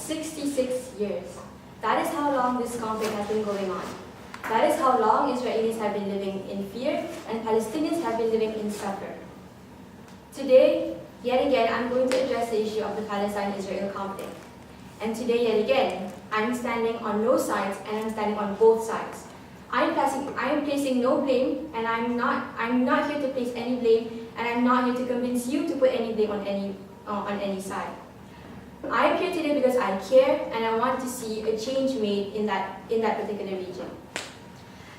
66 years. That is how long this conflict has been going on. That is how long Israelis have been living in fear and Palestinians have been living in suffering. Today, yet again, I'm going to address the issue of the Palestine-Israel conflict. And today, yet again, I'm standing on no sides and I'm standing on both sides. I am placing no blame, and I'm not here to place any blame, and I'm not here to convince you to put any blame on any side. I am here today because I care and I want to see a change made in that particular region.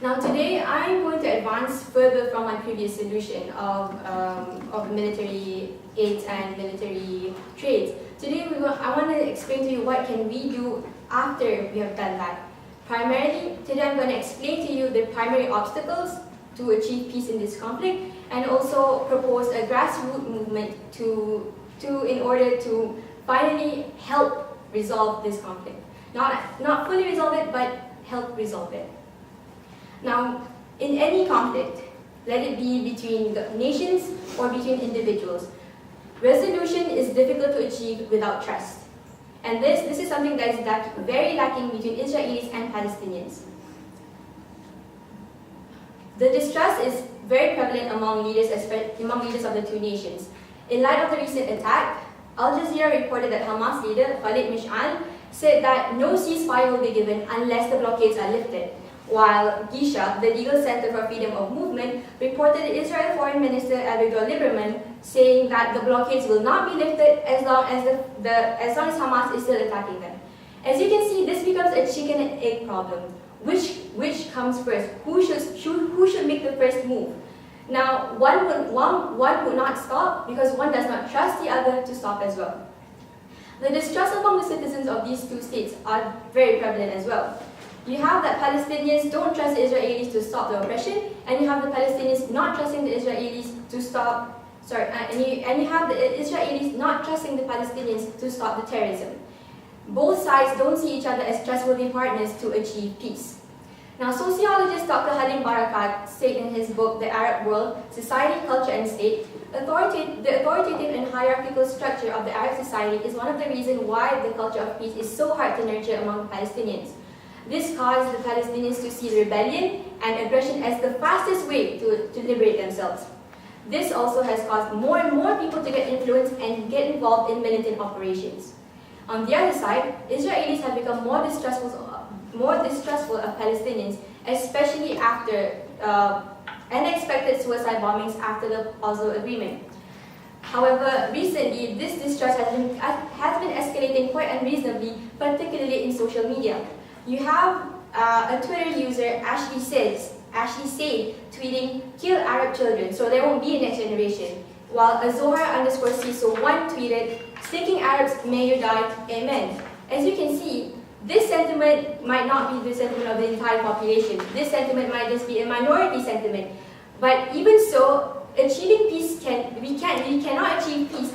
Now today I am going to advance further from my previous solution of military aids and military trades. Today I want to explain to you what can we do after we have done that. Primarily, today I'm going to explain to you the primary obstacles to achieve peace in this conflict, and also propose a grassroots movement in order to finally help resolve this conflict. Not fully resolve it, but help resolve it. Now, in any conflict, let it be between nations or between individuals, resolution is difficult to achieve without trust. And this is something that is very lacking between Israelis and Palestinians. The distrust is very prevalent among leaders of the two nations. In light of the recent attack, Al Jazeera reported that Hamas leader Khalid Mish'al said that no ceasefire will be given unless the blockades are lifted, while Gisha, the Legal Center for Freedom of Movement, reported Israel Foreign Minister Avigdor Lieberman saying that the blockades will not be lifted as long as Hamas is still attacking them. As you can see, this becomes a chicken and egg problem. Which comes first? Who should make the first move? Now, one would not stop because one does not trust the other to stop as well. The distrust among the citizens of these two states are very prevalent as well. You have that Palestinians don't trust the Israelis to stop the oppression, and you have the Palestinians not trusting the Israelis to stop. And you have the Israelis not trusting the Palestinians to stop the terrorism. Both sides don't see each other as trustworthy partners to achieve peace. Now, sociologist Dr. Halim Barakat said in his book, The Arab World, Society, Culture and State, the authoritative and hierarchical structure of the Arab society is one of the reasons why the culture of peace is so hard to nurture among Palestinians. This caused the Palestinians to see rebellion and aggression as the fastest way to liberate themselves. This also has caused more and more people to get influenced and get involved in militant operations. On the other side, Israelis have become more distrustful of Palestinians, especially after unexpected suicide bombings after the Oslo Agreement. However, recently, this distrust has been escalating quite unreasonably, particularly in social media. You have a Twitter user, Ashley Said, tweeting, "Kill Arab children so there won't be a next generation," while Azohar_CISO1 tweeted, "Stinking Arabs, may you die, amen." As you can see, this sentiment might not be the sentiment of the entire population. This sentiment might just be a minority sentiment. But even so, achieving peace we cannot achieve peace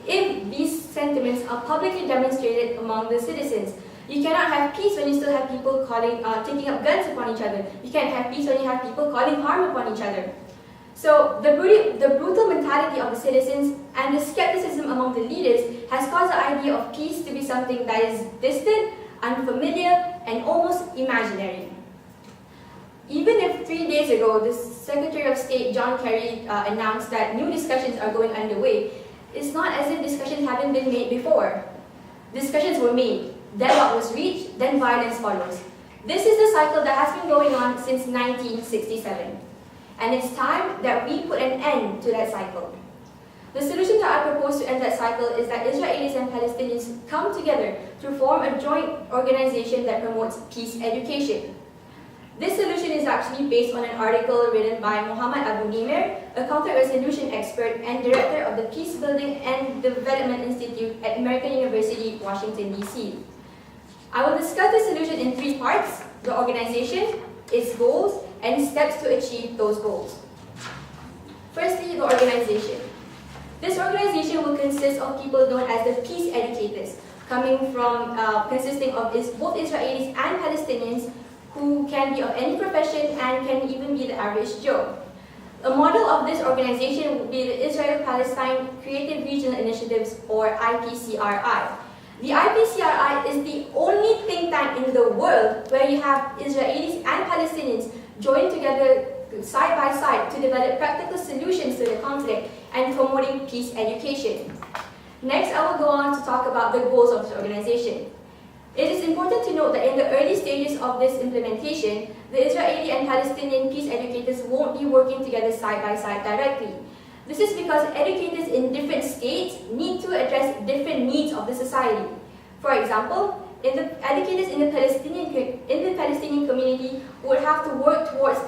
if these sentiments are publicly demonstrated among the citizens. You cannot have peace when you still have people taking up guns upon each other. You can't have peace when you have people calling harm upon each other. So the brutal mentality of the citizens and the skepticism among the leaders has caused the idea of peace to be something that is distant, unfamiliar, and almost imaginary. Even if 3 days ago, the Secretary of State John Kerry announced that new discussions are going underway, it's not as if discussions haven't been made before. Discussions were made, deadlock was reached, then violence follows. This is the cycle that has been going on since 1967. And it's time that we put an end to that cycle. The solution that I propose to end that cycle is that Israelis and Palestinians come together to form a joint organization that promotes peace education. This solution is actually based on an article written by Mohammed Abu Nimer, a counter-resolution expert and director of the Peace Building and Development Institute at American University, Washington, D.C. I will discuss the solution in 3 parts: the organization, its goals, and steps to achieve those goals. Firstly, the organization. This organization will consist of people known as the peace educators, consisting of both Israelis and Palestinians who can be of any profession and can even be the average Joe. A model of this organization would be the Israel-Palestine Creative Regional Initiatives, or IPCRI. The IPCRI is the only think tank in the world where you have Israelis and Palestinians joined together side by side to develop practical solutions to the conflict and promoting peace education. Next, I will go on to talk about the goals of this organization. It is important to note that in the early stages of this implementation, the Israeli and Palestinian peace educators won't be working together side by side directly. This is because educators in different states need to address different needs of the society. For example, educators in the Palestinian community would have to work towards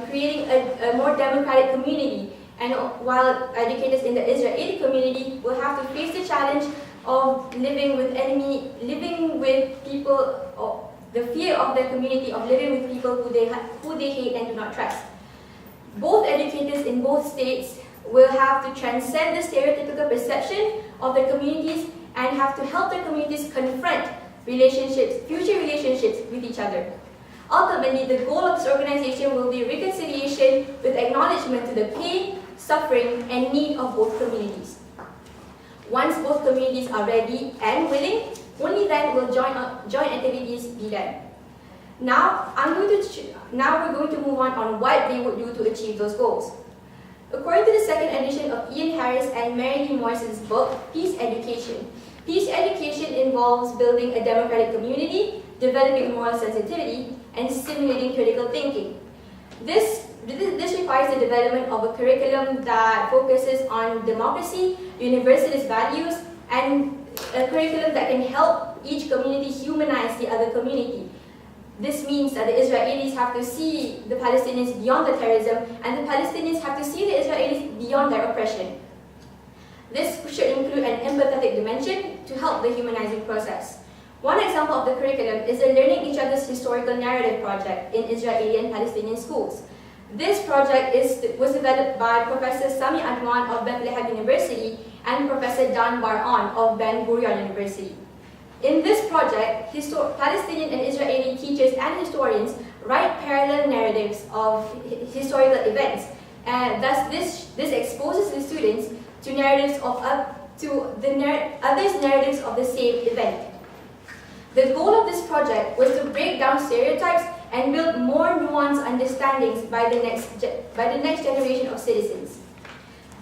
creating a more democratic community, and while educators in the Israeli community will have to face the challenge of living with people, or the fear of their community of living with people who they hate and do not trust. Both educators in both states will have to transcend the stereotypical perception of their communities and have to help their communities confront future relationships with each other. Ultimately, the goal of this organization will be reconciliation with acknowledgement to the pain, suffering, and need of both communities. Once both communities are ready and willing, only then will joint activities be done. Now we're going to move on what they would do to achieve those goals. According to the second edition of Ian Harris and Mary Lee Morrison's book, Peace Education involves building a democratic community, developing moral sensitivity, and stimulating critical thinking. This requires the development of a curriculum that focuses on democracy, universalist values, and a curriculum that can help each community humanize the other community. This means that the Israelis have to see the Palestinians beyond the terrorism, and the Palestinians have to see the Israelis beyond their oppression. This should include an empathetic dimension to help the humanizing process. One example of the curriculum is the Learning Each Other's Historical Narrative project in Israeli and Palestinian schools. This project was developed by Professor Sami Adwan of Bethlehem University and Professor Dan Bar-On of Ben Gurion University. In this project, Palestinian and Israeli teachers and historians write parallel narratives of historical events, and thus this exposes the students to narratives of others' narratives of the same event. The goal of this project was to break down stereotypes and build more nuanced understandings by the next generation of citizens.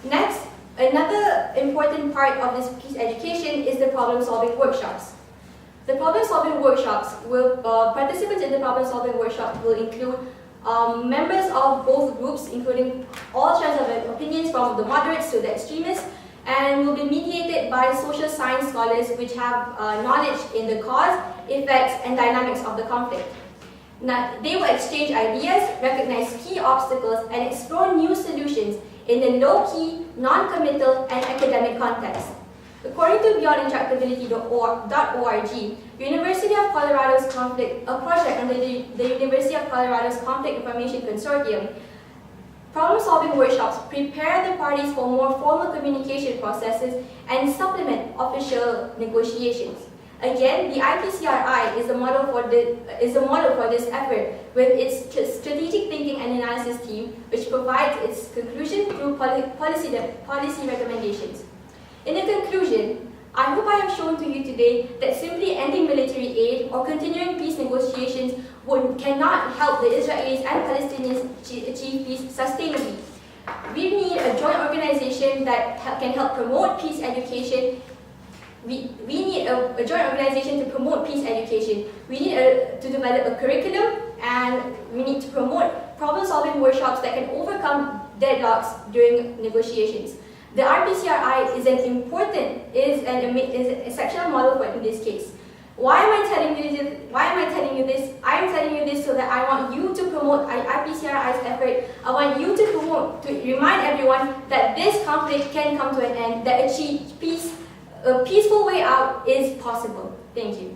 Next, another important part of this peace education is the problem-solving workshops. The problem-solving workshops participants in the problem-solving workshop will include members of both groups, including all strands of opinions from the moderates to the extremists, and will be mediated by social science scholars which have knowledge in the cause, effects, and dynamics of the conflict. Now, they will exchange ideas, recognize key obstacles, and explore new solutions in the low-key, non-committal, and academic context. According to beyondintractability.org, University of Colorado's a project under the University of Colorado's Conflict Information Consortium, problem-solving workshops prepare the parties for more formal communication processes and supplement official negotiations. Again, the IPCRI is the model for this effort, with its strategic thinking and analysis team, which provides its conclusion through policy recommendations. In the conclusion, I hope I have shown to you today that simply ending military aid or continuing peace negotiations cannot help the Israelis and Palestinians achieve peace sustainably. We need a joint organization that can help promote peace education. We need a joint organization to promote peace education. We need to develop a curriculum, and we need to promote problem-solving workshops that can overcome deadlocks during negotiations. The RPCRI is an exceptional model for in this case. Why am I telling you this? I am telling you this so that I want you to promote IPCRI's effort. I want you to remind everyone that this conflict can come to an end, that a peaceful way out is possible. Thank you.